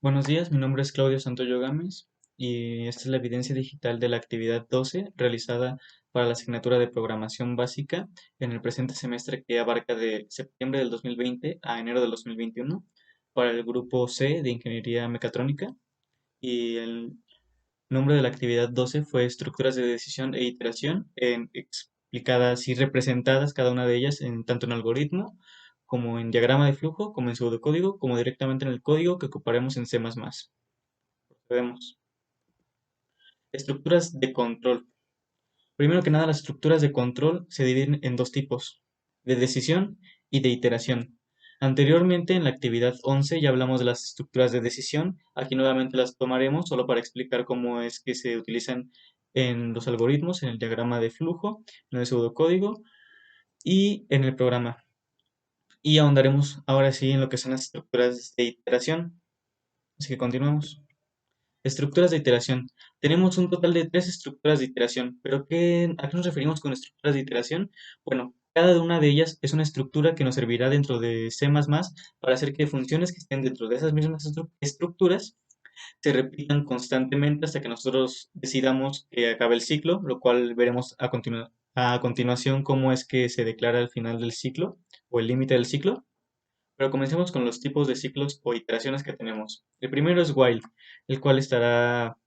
Buenos días, mi nombre es Claudio Santoyo Gámez y esta es la evidencia digital de la actividad 12 realizada para la asignatura de programación básica en el presente semestre que abarca de septiembre del 2020 a enero del 2021 para el grupo C de Ingeniería Mecatrónica y el nombre de la actividad 12 fue estructuras de decisión e iteración explicadas y representadas cada una de ellas en tanto en algoritmo como en diagrama de flujo, como en pseudocódigo, como directamente en el código que ocuparemos en C++. Vemos. Estructuras de control. Primero que nada, las estructuras de control se dividen en dos tipos, de decisión y de iteración. Anteriormente, en la actividad 11 ya hablamos de las estructuras de decisión. Aquí nuevamente las tomaremos solo para explicar cómo es que se utilizan en los algoritmos, en el diagrama de flujo, en el pseudocódigo y en el programa. Y ahondaremos ahora sí en lo que son las estructuras de iteración. Así que continuamos. Estructuras de iteración. Tenemos un total de tres estructuras de iteración, pero ¿a qué nos referimos con estructuras de iteración? Bueno, cada una de ellas es una estructura que nos servirá dentro de C++ para hacer que funciones que estén dentro de esas mismas estructuras se repitan constantemente hasta que nosotros decidamos que acabe el ciclo, lo cual veremos a continuación cómo es que se declara el final del ciclo o el límite del ciclo. Pero comencemos con los tipos de ciclos o iteraciones que tenemos. El primero es while, el cual estará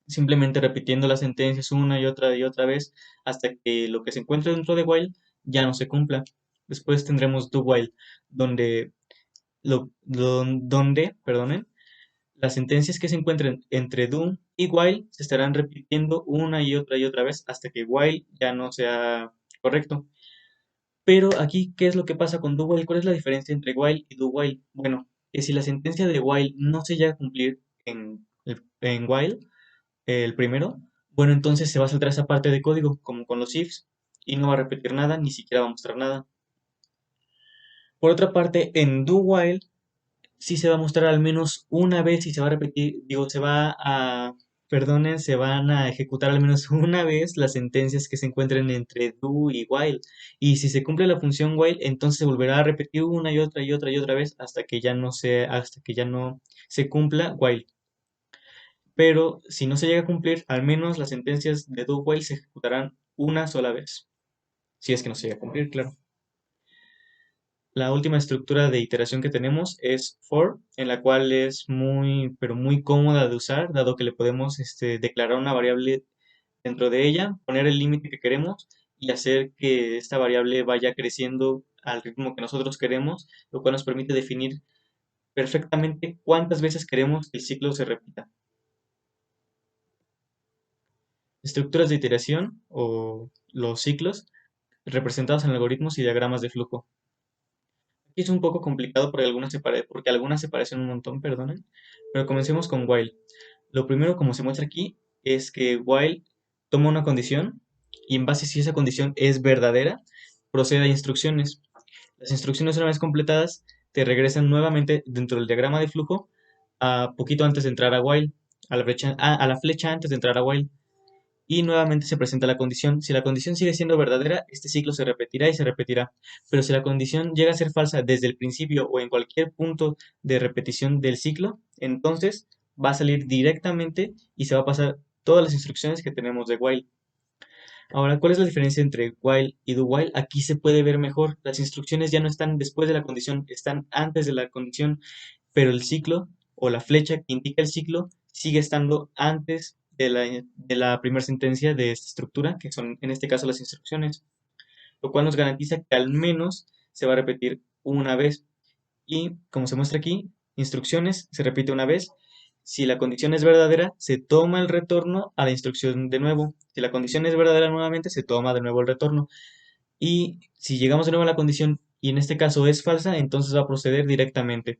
simplemente repitiendo las sentencias una y otra vez hasta que lo que se encuentre dentro de while ya no se cumpla. Después tendremos do while, donde, perdonen, las sentencias que se encuentren entre do y while se estarán repitiendo una y otra vez hasta que while ya no sea correcto. Pero aquí, ¿qué es lo que pasa con do while? ¿Cuál es la diferencia entre while y do while? Bueno, que si la sentencia de while no se llega a cumplir en while, el primero, bueno, entonces se va a saltar esa parte de código, como con los ifs, y no va a repetir nada, ni siquiera va a mostrar nada. Por otra parte, en do while sí se va a mostrar al menos una vez y se va a repetir, digo, perdonen, se van a ejecutar al menos una vez las sentencias que se encuentren entre do y while. Y si se cumple la función while, entonces se volverá a repetir una y otra vez hasta que ya no se cumpla while. Pero si no se llega a cumplir, al menos las sentencias de do while se ejecutarán una sola vez. Si es que no se llega a cumplir, claro. La última estructura de iteración que tenemos es for, en la cual es muy, pero muy cómoda de usar, dado que le podemos declarar una variable dentro de ella, poner el límite que queremos y hacer que esta variable vaya creciendo al ritmo que nosotros queremos, lo cual nos permite definir perfectamente cuántas veces queremos que el ciclo se repita. Estructuras de iteración o los ciclos representados en algoritmos y diagramas de flujo. Aquí es un poco complicado porque algunas se parecen un montón, perdonen, pero comencemos con while. Lo primero, como se muestra aquí, es que while toma una condición y en base a si esa condición es verdadera, procede a instrucciones. Las instrucciones una vez completadas te regresan nuevamente dentro del diagrama de flujo a poquito antes de entrar a while, a la flecha antes de entrar a while y nuevamente se presenta la condición. Si la condición sigue siendo verdadera, este ciclo se repetirá y se repetirá. Pero si la condición llega a ser falsa desde el principio o en cualquier punto de repetición del ciclo, entonces va a salir directamente y se va a pasar todas las instrucciones que tenemos de while. Ahora, ¿cuál es la diferencia entre while y do while? Aquí se puede ver mejor. Las instrucciones ya no están después de la condición, están antes de la condición, pero el ciclo o la flecha que indica el ciclo sigue estando antes de la primera sentencia de esta estructura, que son en este caso las instrucciones, lo cual nos garantiza que al menos se va a repetir una vez. Y como se muestra aquí, instrucciones se repite una vez. Si la condición es verdadera, se toma el retorno a la instrucción de nuevo. Si la condición es verdadera nuevamente, se toma de nuevo el retorno. Y si llegamos de nuevo a la condición y en este caso es falsa, entonces va a proceder directamente.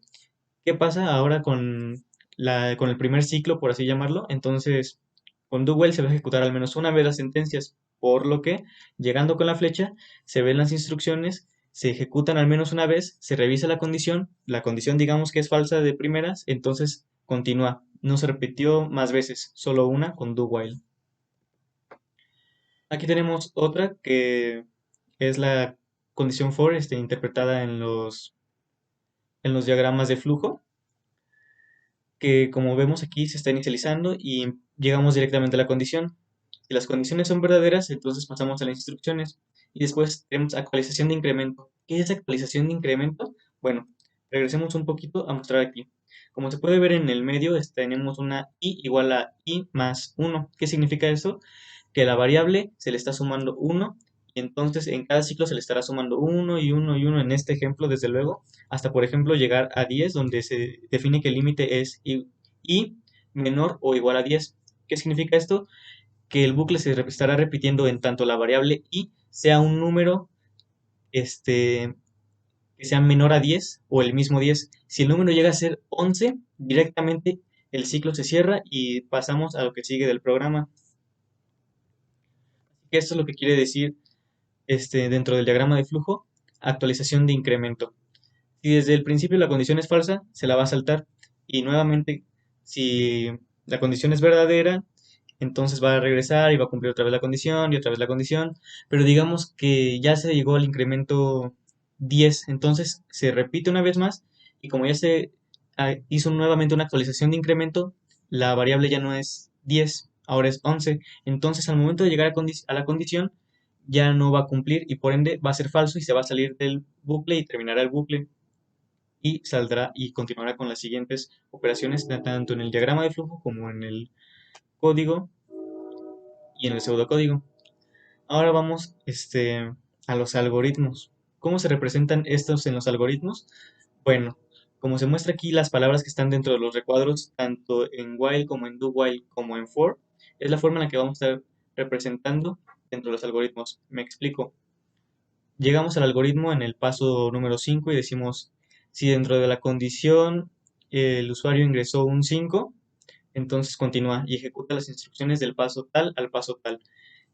¿Qué pasa ahora con el primer ciclo, por así llamarlo? Entonces, con do while se va a ejecutar al menos una vez las sentencias, por lo que, llegando con la flecha, se ven las instrucciones, se ejecutan al menos una vez, se revisa la condición digamos que es falsa de primeras, entonces continúa. No se repitió más veces, solo una con do while. Aquí tenemos otra que es la condición for, interpretada en los diagramas de flujo que como vemos aquí se está inicializando y llegamos directamente a la condición. Si las condiciones son verdaderas, entonces pasamos a las instrucciones y después tenemos actualización de incremento. ¿Qué es actualización de incremento? Bueno, regresemos un poquito a mostrar aquí. Como se puede ver en el medio, tenemos una i igual a i más 1. ¿Qué significa eso? Que la variable se le está sumando 1 y entonces en cada ciclo se le estará sumando 1 y 1 y 1 en este ejemplo, desde luego, hasta por ejemplo llegar a 10, donde se define que el límite es i menor o igual a 10. ¿Qué significa esto? Que el bucle se estará repitiendo en tanto la variable i sea un número que sea menor a 10 o el mismo 10. Si el número llega a ser 11, directamente el ciclo se cierra y pasamos a lo que sigue del programa. Esto es lo que quiere decir dentro del diagrama de flujo, actualización de incremento. Si desde el principio la condición es falsa, se la va a saltar. Y nuevamente, si la condición es verdadera, entonces va a regresar y va a cumplir otra vez la condición y otra vez la condición. Pero digamos que ya se llegó al incremento 10, entonces se repite una vez más y como ya se hizo nuevamente una actualización de incremento, la variable ya no es 10, ahora es 11. Entonces al momento de llegar a la condición ya no va a cumplir y por ende va a ser falso y se va a salir del bucle y terminará el bucle y saldrá y continuará con las siguientes operaciones tanto en el diagrama de flujo como en el código y en el pseudocódigo. Ahora vamos a los algoritmos. ¿Cómo se representan estos en los algoritmos? Bueno, como se muestra aquí, las palabras que están dentro de los recuadros, tanto en while como en do while como en for, es la forma en la que vamos a estar representando dentro de los algoritmos. Me explico. Llegamos al algoritmo en el paso número 5 y decimos, si dentro de la condición el usuario ingresó un 5, entonces continúa y ejecuta las instrucciones del paso tal al paso tal.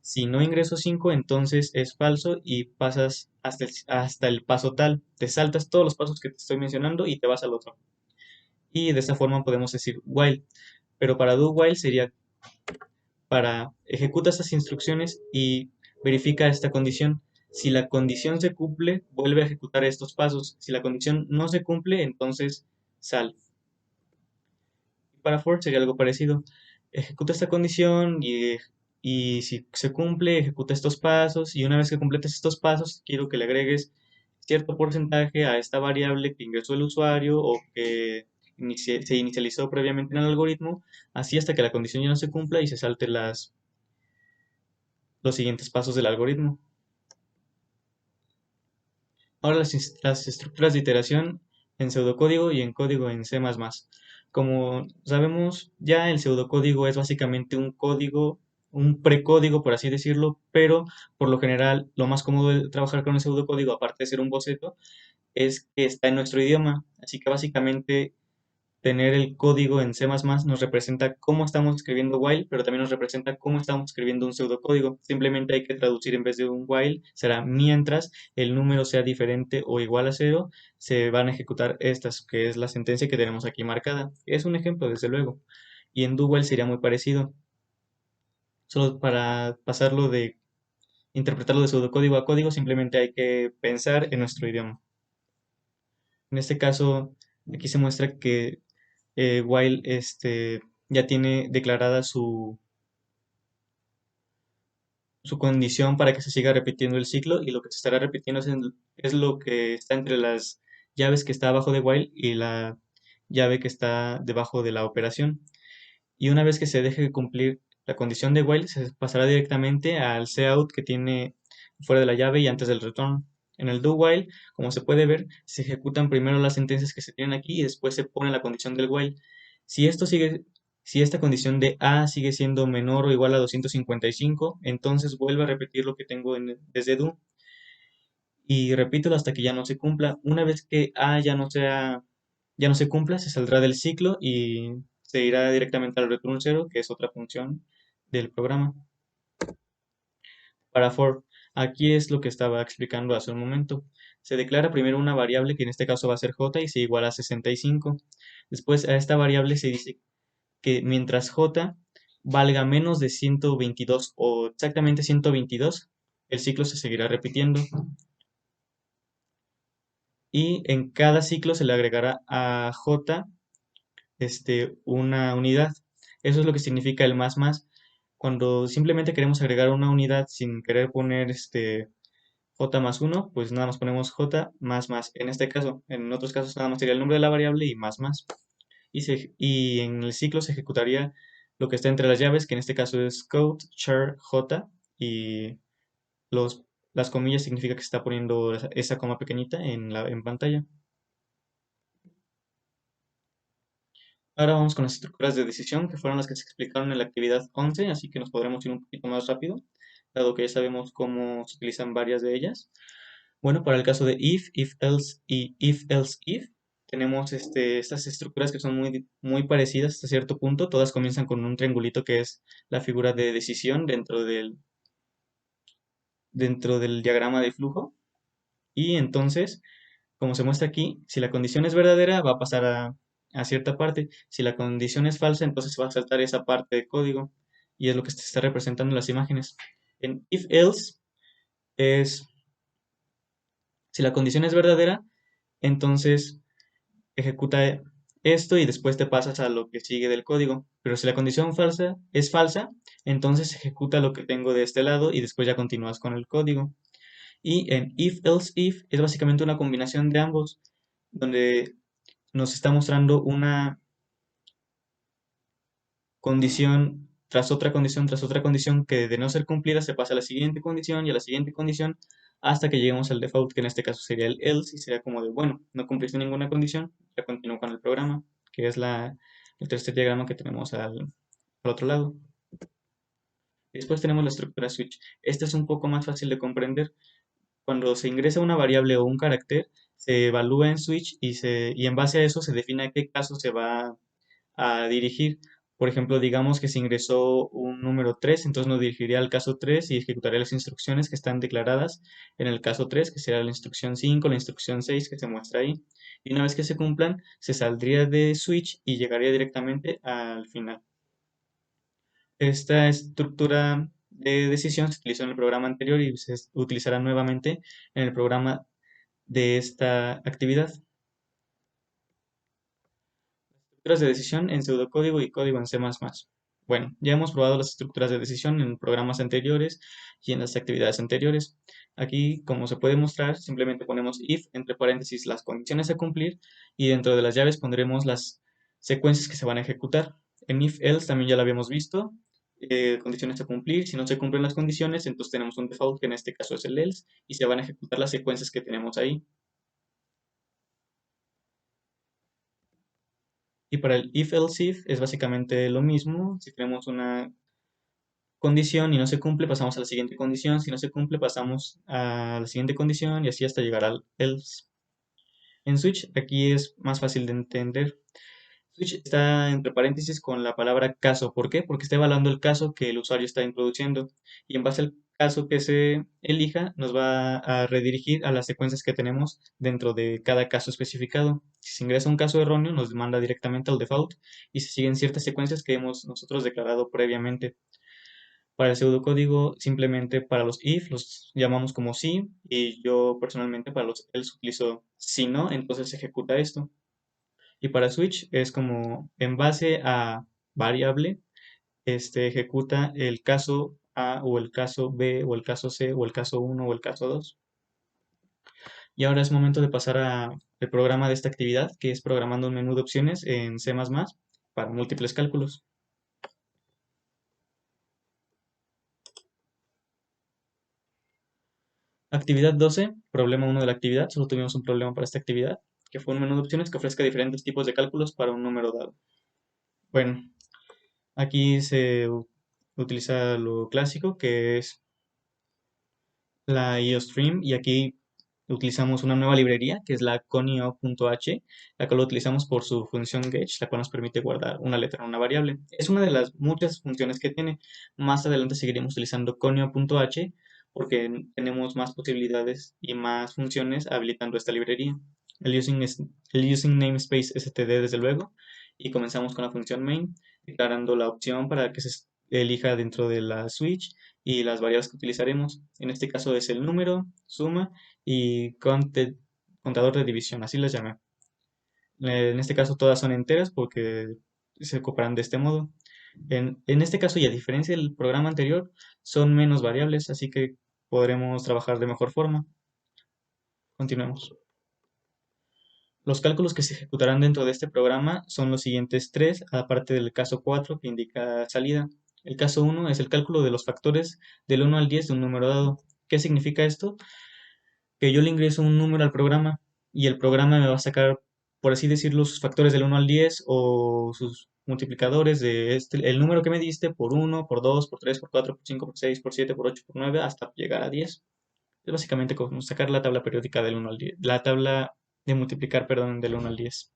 Si no ingreso 5, entonces es falso y pasas hasta el paso tal. Te saltas todos los pasos que te estoy mencionando y te vas al otro. Y de esta forma podemos decir while. Pero para do while sería para ejecuta estas instrucciones y verifica esta condición. Si la condición se cumple, vuelve a ejecutar estos pasos. Si la condición no se cumple, entonces sal. Para for sería algo parecido. Ejecuta esta condición y si se cumple, ejecuta estos pasos y una vez que completes estos pasos, quiero que le agregues cierto porcentaje a esta variable que ingresó el usuario o que se inicializó previamente en el algoritmo, así hasta que la condición ya no se cumpla y se salte los siguientes pasos del algoritmo. Ahora las estructuras de iteración en pseudocódigo y en código en C++. Como sabemos, ya el pseudocódigo es básicamente un código, un precódigo, por así decirlo, pero por lo general lo más cómodo de trabajar con el pseudocódigo, aparte de ser un boceto, es que está en nuestro idioma. Así que básicamente tener el código en C++ nos representa cómo estamos escribiendo while, pero también nos representa cómo estamos escribiendo un pseudocódigo. Simplemente hay que traducir en vez de un while, será mientras el número sea diferente o igual a cero, se van a ejecutar estas, que es la sentencia que tenemos aquí marcada. Es un ejemplo, desde luego. Y en do while sería muy parecido. Solo para pasarlo de interpretarlo de pseudocódigo a código, simplemente hay que pensar en nuestro idioma. En este caso, aquí se muestra que while ya tiene declarada su condición para que se siga repitiendo el ciclo y lo que se estará repitiendo es lo que está entre las llaves que está abajo de while y la llave que está debajo de la operación. Y una vez que se deje de cumplir la condición de while, se pasará directamente al cout que tiene fuera de la llave y antes del return. En el do while, como se puede ver, se ejecutan primero las sentencias que se tienen aquí y después se pone la condición del while. Si esto sigue, si esta condición de A sigue siendo menor o igual a 255, entonces vuelvo a repetir lo que tengo desde do y repítelo hasta que ya no se cumpla. Una vez que A ya no se cumpla, se saldrá del ciclo y se irá directamente al return 0, que es otra función del programa. Para for, aquí es lo que estaba explicando hace un momento. Se declara primero una variable que en este caso va a ser j y se iguala a 65. Después a esta variable se dice que mientras j valga menos de 122 o exactamente 122, el ciclo se seguirá repitiendo. Y en cada ciclo se le agregará a j una unidad. Eso es lo que significa el más más. Cuando simplemente queremos agregar una unidad sin querer poner j más uno, pues nada más ponemos j más más. En este caso, en otros casos nada más sería el nombre de la variable y más más. Y en el ciclo se ejecutaría lo que está entre las llaves, que en este caso es code char j, y los, las comillas significa que se está poniendo esa coma pequeñita en pantalla. Ahora vamos con las estructuras de decisión, que fueron las que se explicaron en la actividad 11, así que nos podremos ir un poquito más rápido, dado que ya sabemos cómo se utilizan varias de ellas. Bueno, para el caso de if else y if else if, tenemos estas estructuras que son muy parecidas hasta cierto punto. Todas comienzan con un triangulito que es la figura de decisión dentro del diagrama de flujo. Y entonces, como se muestra aquí, si la condición es verdadera, va a pasar a cierta parte. Si la condición es falsa, entonces va a saltar esa parte de código. Y es lo que se está representando en las imágenes. En if else es, si la condición es verdadera, entonces ejecuta esto y después te pasas a lo que sigue del código. Pero si la condición falsa es falsa, entonces ejecuta lo que tengo de este lado y después ya continúas con el código. Y en if else if es básicamente una combinación de ambos, donde nos está mostrando una condición tras otra condición que de no ser cumplida se pasa a la siguiente condición y a la siguiente condición hasta que lleguemos al default, que en este caso sería el else y sería como de, bueno, no cumpliste ninguna condición, ya continúo con el programa, que es el tercer diagrama que tenemos al otro lado. Después tenemos la estructura switch. Esta es un poco más fácil de comprender. Cuando se ingresa una variable o un carácter, se evalúa en switch y en base a eso se define a qué caso se va a dirigir. Por ejemplo, digamos que se ingresó un número 3, entonces nos dirigiría al caso 3 y ejecutaría las instrucciones que están declaradas en el caso 3, que será la instrucción 5, la instrucción 6 que se muestra ahí. Y una vez que se cumplan, se saldría de switch y llegaría directamente al final. Esta estructura de decisión se utilizó en el programa anterior y se utilizará nuevamente en el programa de esta actividad. Estructuras de decisión en pseudocódigo y código en C++. Bueno, ya hemos probado las estructuras de decisión en programas anteriores y en las actividades anteriores. Aquí, como se puede mostrar, simplemente ponemos if entre paréntesis las condiciones a cumplir y dentro de las llaves pondremos las secuencias que se van a ejecutar. En if else también ya lo habíamos visto, condiciones a cumplir. Si no se cumplen las condiciones, entonces tenemos un default que en este caso es el else y se van a ejecutar las secuencias que tenemos ahí. Y para el if else if es básicamente lo mismo. Si tenemos una condición y no se cumple, pasamos a la siguiente condición. Si no se cumple, pasamos a la siguiente condición y así hasta llegar al else. En switch, aquí es más fácil de entender. Switch está entre paréntesis con la palabra caso. ¿Por qué? Porque está evaluando el caso que el usuario está introduciendo. Y en base al caso que se elija, nos va a redirigir a las secuencias que tenemos dentro de cada caso especificado. Si se ingresa un caso erróneo, nos manda directamente al default y se siguen ciertas secuencias que hemos nosotros declarado previamente. Para el pseudocódigo, simplemente para los if los llamamos como si, y yo personalmente para los else utilizo si no, entonces se ejecuta esto. Y para switch es como en base a variable, ejecuta el caso A o el caso B o el caso C o el caso 1 o el caso 2. Y ahora es momento de pasar al programa de esta actividad, que es programando un menú de opciones en C++ para múltiples cálculos. Actividad 12, problema 1 de la actividad. Solo tuvimos un problema para esta actividad, que fue un menú de opciones que ofrezca diferentes tipos de cálculos para un número dado. Bueno, aquí se utiliza lo clásico, que es la IOStream, y aquí utilizamos una nueva librería, que es la conio.h, la cual lo utilizamos por su función getch, la cual nos permite guardar una letra en una variable. Es una de las muchas funciones que tiene. Más adelante seguiremos utilizando conio.h porque tenemos más posibilidades y más funciones habilitando esta librería. El using namespace std desde luego, y comenzamos con la función main, declarando la opción para que se elija dentro de la switch y las variables que utilizaremos. En este caso es el número, suma y contador de división, así las llamé. En este caso todas son enteras porque se ocuparán de este modo. En este caso, y a diferencia del programa anterior, son menos variables, así que podremos trabajar de mejor forma. Continuemos. Los cálculos que se ejecutarán dentro de este programa son los siguientes tres, aparte del caso 4 que indica salida. El caso uno es el cálculo de los factores del 1 al 10 de un número dado. ¿Qué significa esto? Que yo le ingreso un número al programa y el programa me va a sacar, por así decirlo, sus factores del 1 al 10 o sus multiplicadores de el número que me diste por 1, por 2, por 3, por 4, por 5, por 6, por 7, por 8, por 9, hasta llegar a 10. Es básicamente como sacar la tabla periódica del 1 al 10, la tabla de multiplicar, perdón, del 1 al 10.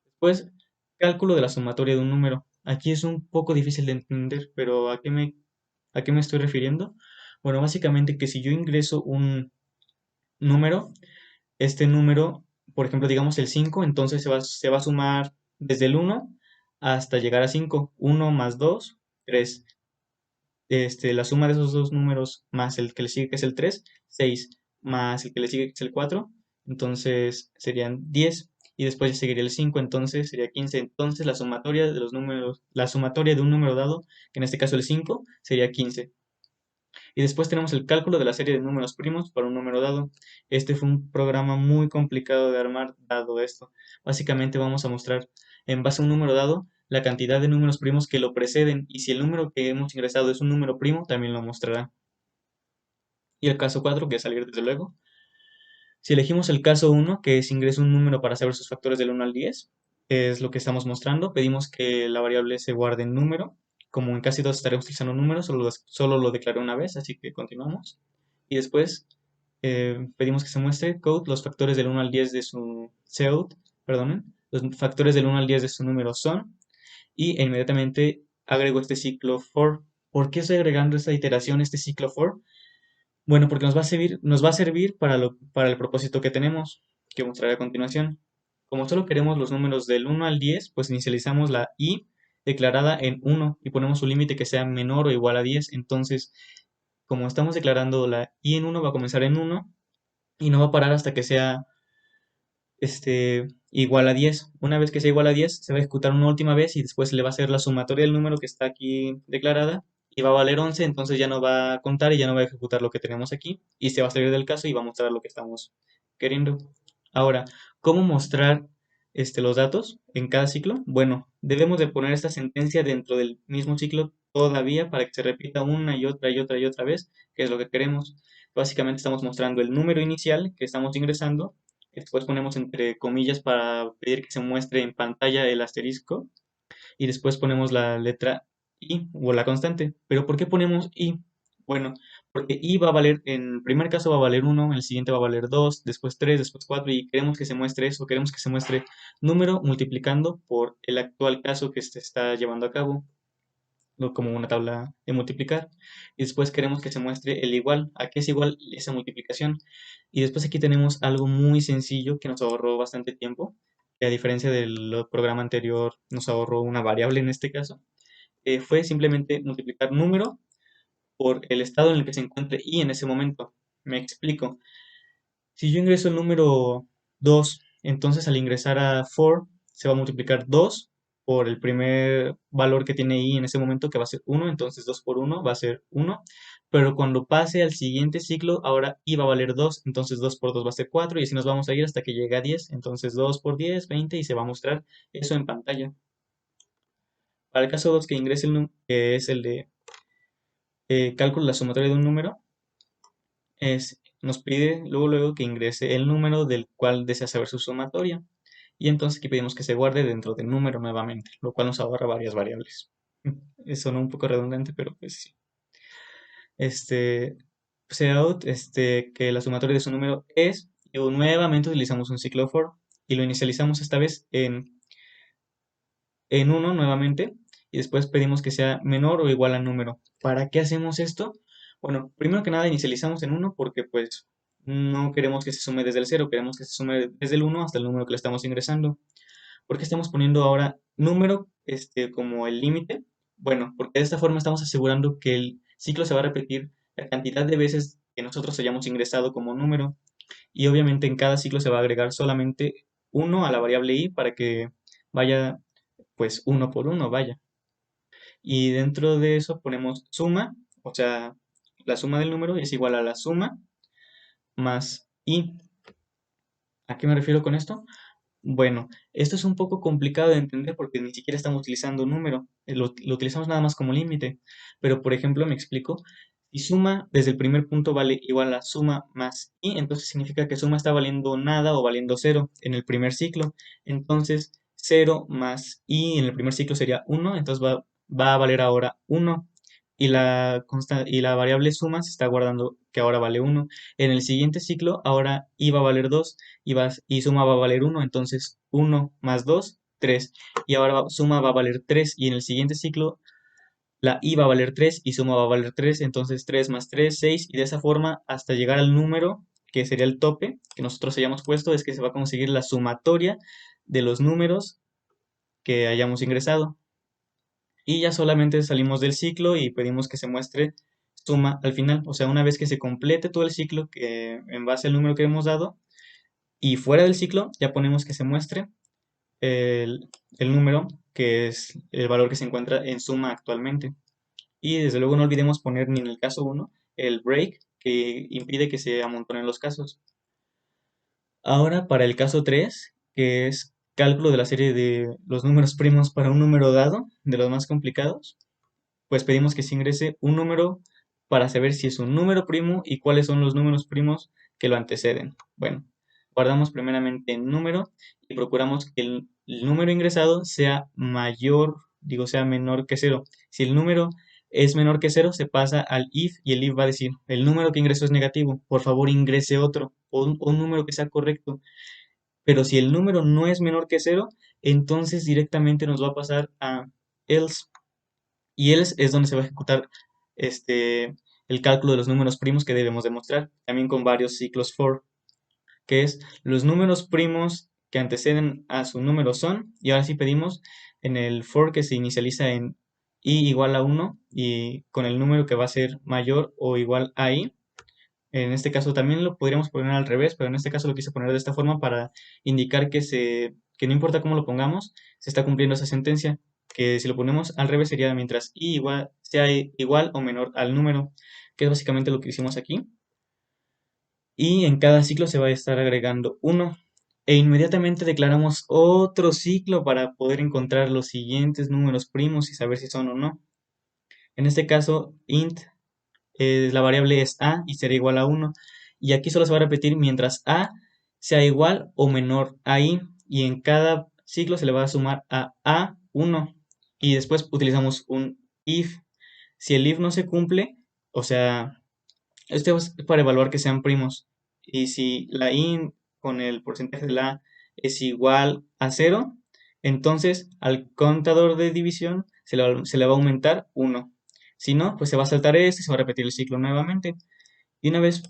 Después, cálculo de la sumatoria de un número. Aquí es un poco difícil de entender, pero a qué me estoy refiriendo? Bueno, básicamente que si yo ingreso un número, este número, por ejemplo, digamos el 5, entonces se va a sumar desde el 1 hasta llegar a 5. 1 más 2, 3. La suma de esos dos números más el que le sigue, que es el 3, 6, más el que le sigue, que es el 4, entonces serían 10. Y después ya seguiría el 5, entonces sería 15. Entonces la sumatoria de los números, la sumatoria de un número dado, que en este caso el 5, sería 15. Y después tenemos el cálculo de la serie de números primos para un número dado. Este fue un programa muy complicado de armar dado esto. Básicamente vamos a mostrar en base a un número dado la cantidad de números primos que lo preceden y si el número que hemos ingresado es un número primo, también lo mostrará. Y el caso 4 que es salir desde luego. Si elegimos el caso uno que es ingreso un número para saber sus factores del 1 al 10, es lo que estamos mostrando. Pedimos que la variable se guarde en número. Como en casi todos estaremos utilizando números, solo lo declaré una vez, así que continuamos. Y después pedimos que se muestre code los factores del 1 al 10 de su Cout, perdonen, los factores del 1 al 10 de su número son, y inmediatamente agrego este ciclo for. ¿Por qué estoy agregando esta iteración, este ciclo for? Bueno, porque nos va a servir para el propósito que tenemos, que mostraré a continuación. Como solo queremos los números del 1 al 10, pues inicializamos la i declarada en 1 y ponemos su límite que sea menor o igual a 10. Entonces, como estamos declarando la i en 1, va a comenzar en 1 y no va a parar hasta que sea igual a 10. Una vez que sea igual a 10, se va a ejecutar una última vez y después le va a hacer la sumatoria del número que está aquí declarada y va a valer 11, entonces ya no va a contar y ya no va a ejecutar lo que tenemos aquí y se va a salir del caso y va a mostrar lo que estamos queriendo. Ahora, ¿cómo mostrar los datos en cada ciclo? Bueno, debemos de poner esta sentencia dentro del mismo ciclo todavía para que se repita una y otra y otra y otra vez, que es lo que queremos. Básicamente estamos mostrando el número inicial que estamos ingresando. Después ponemos entre comillas para pedir que se muestre en pantalla el asterisco y después ponemos la letra i o la constante. ¿Pero por qué ponemos i? Bueno, porque i va a valer, en el primer caso va a valer 1, en el siguiente va a valer 2, después 3, después 4 y queremos que se muestre eso, queremos que se muestre número multiplicando por el actual caso que se está llevando a cabo como una tabla de multiplicar. Y después queremos que se muestre el igual. ¿A qué es igual esa multiplicación? Y después aquí tenemos algo muy sencillo que nos ahorró bastante tiempo. Que a diferencia del programa anterior, nos ahorró una variable en este caso. Fue simplemente multiplicar número por el estado en el que se encuentre y en ese momento. Me explico. Si yo ingreso el número 2, entonces al ingresar a for se va a multiplicar 2 por el primer valor que tiene i en ese momento, que va a ser 1, entonces 2 por 1 va a ser 1, pero cuando pase al siguiente ciclo, ahora i va a valer 2, entonces 2 por 2 va a ser 4, y así nos vamos a ir hasta que llegue a 10, entonces 2 por 10, 20, y se va a mostrar eso en pantalla. Para el caso 2 que ingrese que es el de cálculo de la sumatoria de un número, nos pide luego que ingrese el número del cual desea saber su sumatoria. Y entonces aquí pedimos que se guarde dentro del número nuevamente, lo cual nos ahorra varias variables. Eso no un poco redundante, pero pues sí. Este, Cout, que la sumatoria de su número es, y nuevamente utilizamos un ciclo for y lo inicializamos esta vez en 1 nuevamente y después pedimos que sea menor o igual al número. ¿Para qué hacemos esto? Bueno, primero que nada inicializamos en 1 porque pues no queremos que se sume desde el 0, queremos que se sume desde el 1 hasta el número que le estamos ingresando. ¿Por qué estamos poniendo ahora número como el límite? Bueno, porque de esta forma estamos asegurando que el ciclo se va a repetir la cantidad de veces que nosotros hayamos ingresado como número y obviamente en cada ciclo se va a agregar solamente 1 a la variable i para que vaya pues uno por uno, vaya. Y dentro de eso ponemos suma, o sea, la suma del número es igual a la suma más i. ¿A qué me refiero con esto? Bueno, esto es un poco complicado de entender porque ni siquiera estamos utilizando un número, lo utilizamos nada más como límite. Pero, por ejemplo, me explico, si suma desde el primer punto vale igual a suma más i, entonces significa que suma está valiendo nada o valiendo cero en el primer ciclo. Entonces, cero más i en el primer ciclo sería uno, entonces va a valer ahora uno. Y la variable suma se está guardando que ahora vale uno. En el siguiente ciclo, ahora i va a valer 2 y suma va a valer uno, entonces uno más 2 3. Y ahora suma va a valer 3 y en el siguiente ciclo la i va a valer 3 y suma va a valer 3, entonces 3 más 3 6 y de esa forma hasta llegar al número que sería el tope que nosotros hayamos puesto, es que se va a conseguir la sumatoria de los números que hayamos ingresado. Y ya solamente salimos del ciclo y pedimos que se muestre suma al final, o sea, una vez que se complete todo el ciclo que en base al número que hemos dado, y fuera del ciclo ya ponemos que se muestre el número, que es el valor que se encuentra en suma actualmente. Y desde luego no olvidemos poner ni en el caso uno el break, que impide que se amontonen los casos. Ahora para el caso 3 que es cálculo de la serie de los números primos para un número dado, de los más complicados, pues pedimos que se ingrese un número para saber si es un número primo y cuáles son los números primos que lo anteceden. Bueno, guardamos primeramente el número y procuramos que el número ingresado sea mayor, digo, sea menor que cero. Si el número es menor que cero, se pasa al if y el if va a decir, el número que ingresó es negativo, por favor ingrese otro o un número que sea correcto. Pero si el número no es menor que cero, entonces directamente nos va a pasar a else y else es donde se va a ejecutar el cálculo de los números primos que debemos demostrar, también con varios ciclos for, que es los números primos que anteceden a su número son, y ahora sí pedimos en el for que se inicializa en i igual a 1 y con el número que va a ser mayor o igual a i. En este caso también lo podríamos poner al revés, pero en este caso lo quise poner de esta forma para indicar que no importa cómo lo pongamos, se está cumpliendo esa sentencia. Que si lo ponemos al revés sería mientras i sea igual o menor al número, que es básicamente lo que hicimos aquí. Y en cada ciclo se va a estar agregando uno. E inmediatamente declaramos otro ciclo para poder encontrar los siguientes números primos y saber si son o no. En este caso, int la variable es a y será igual a 1. Y aquí solo se va a repetir mientras a sea igual o menor a i. Y en cada ciclo se le va a sumar a 1. Y después utilizamos un if. Si el if no se cumple, o sea, este es para evaluar que sean primos. Y si la i con el porcentaje de la a es igual a 0, entonces al contador de división se le va a aumentar 1. Si no, pues se va a saltar este y se va a repetir el ciclo nuevamente. Y una vez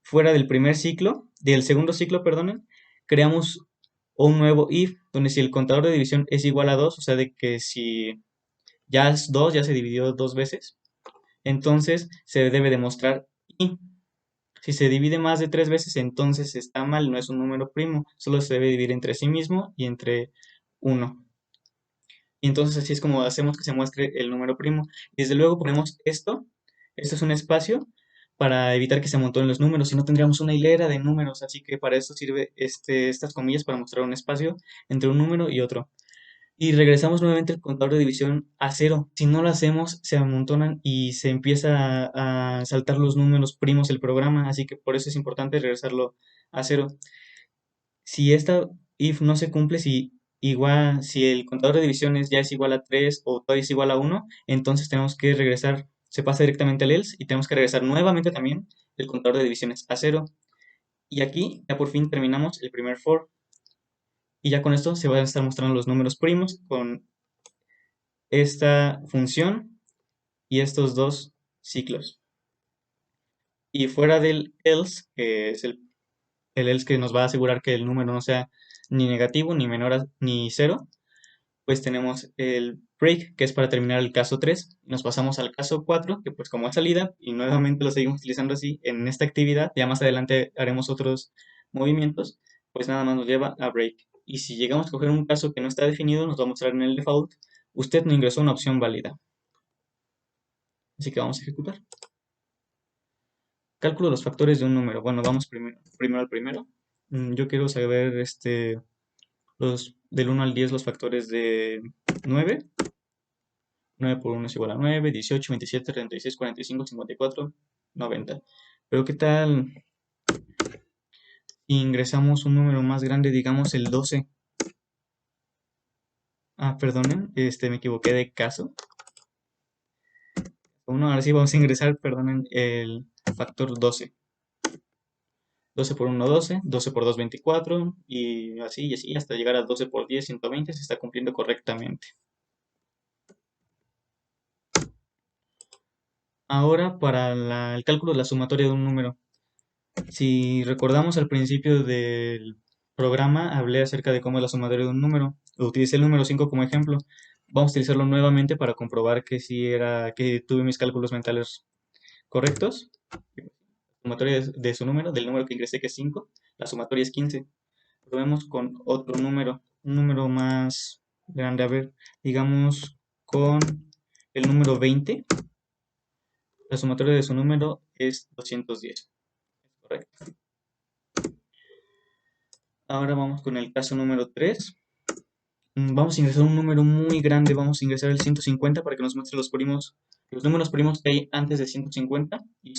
fuera del primer ciclo, del segundo ciclo, perdonen, creamos un nuevo if, donde si el contador de división es igual a 2, o sea, de que si ya es 2, ya se dividió dos veces, entonces se debe demostrar i. Si se divide más de 3 veces, entonces está mal, no es un número primo, solo se debe dividir entre sí mismo y entre 1. Y entonces así es como hacemos que se muestre el número primo. Y desde luego ponemos esto es un espacio para evitar que se amontonen los números, si no tendríamos una hilera de números, así que para eso sirve estas comillas para mostrar un espacio entre un número y otro. Y regresamos nuevamente el contador de división a cero. Si no lo hacemos, se amontonan y se empieza a saltar los números primos el programa, así que por eso es importante regresarlo a cero. Si esta if no se cumple, si el contador de divisiones ya es igual a 3 o todavía es igual a 1, entonces tenemos que regresar, se pasa directamente al else y tenemos que regresar nuevamente también el contador de divisiones a cero. Y aquí ya por fin terminamos el primer for. Y ya con esto se van a estar mostrando los números primos con esta función y estos dos ciclos. Y fuera del else, que es el else que nos va a asegurar que el número no sea ni negativo, ni menor ni cero, pues tenemos el break, que es para terminar el caso 3. Nos pasamos al caso 4, que pues como es salida, y nuevamente lo seguimos utilizando así en esta actividad, ya más adelante haremos otros movimientos, pues nada más nos lleva a break. y si llegamos a coger un caso que no está definido, nos va a mostrar en el default, usted no ingresó una opción válida. Así que vamos a ejecutar. Cálculo de los factores de un número. Bueno, vamos primero al primero. Yo quiero saber los del 1 al 10 los factores de 9. 9 por 1 es igual a 9, 18, 27, 36, 45, 54, 90. Pero ¿qué tal si ingresamos un número más grande, digamos el 12? Ah, perdonen, me equivoqué de caso. Bueno, ahora sí vamos a ingresar, perdonen, el factor 12. 12 por 1, 12, 12 por 2, 24, y así, hasta llegar a 12 por 10, 120, se está cumpliendo correctamente. Ahora, para el cálculo de la sumatoria de un número. Si recordamos al principio del programa, hablé acerca de cómo es la sumatoria de un número. Utilicé el número 5 como ejemplo. Vamos a utilizarlo nuevamente para comprobar que tuve mis cálculos mentales correctos. La sumatoria de su número, del número que ingresé, que es 5, la sumatoria es 15. Probemos con otro número, un número más grande. A ver, digamos con el número 20. La sumatoria de su número es 210. Correcto. Ahora vamos con el caso número 3. Vamos a ingresar un número muy grande, vamos a ingresar el 150 para que nos muestre los números primos que hay antes de 150, y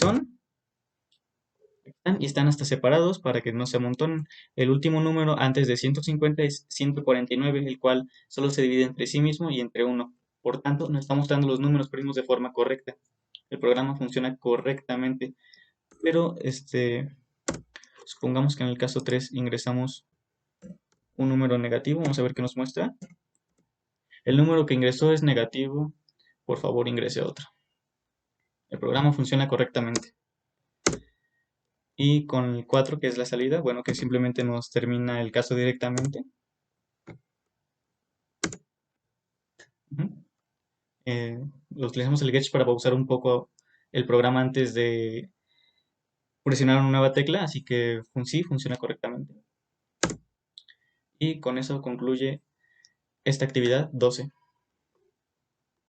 están hasta separados para que no se amontonen. El último número antes de 150 es 149, el cual solo se divide entre sí mismo y entre 1. Por tanto, nos está mostrando los números primos de forma correcta. El programa funciona correctamente, pero supongamos que en el caso 3 ingresamos un número negativo. Vamos a ver qué nos muestra. El número que ingresó es negativo. Por favor, ingrese otro. El programa funciona correctamente. Y con el 4, que es la salida, bueno, que simplemente nos termina el caso directamente. Utilizamos el Getch para pausar un poco el programa antes de presionar una nueva tecla, así que sí, funciona correctamente. Y con eso concluye esta actividad 12.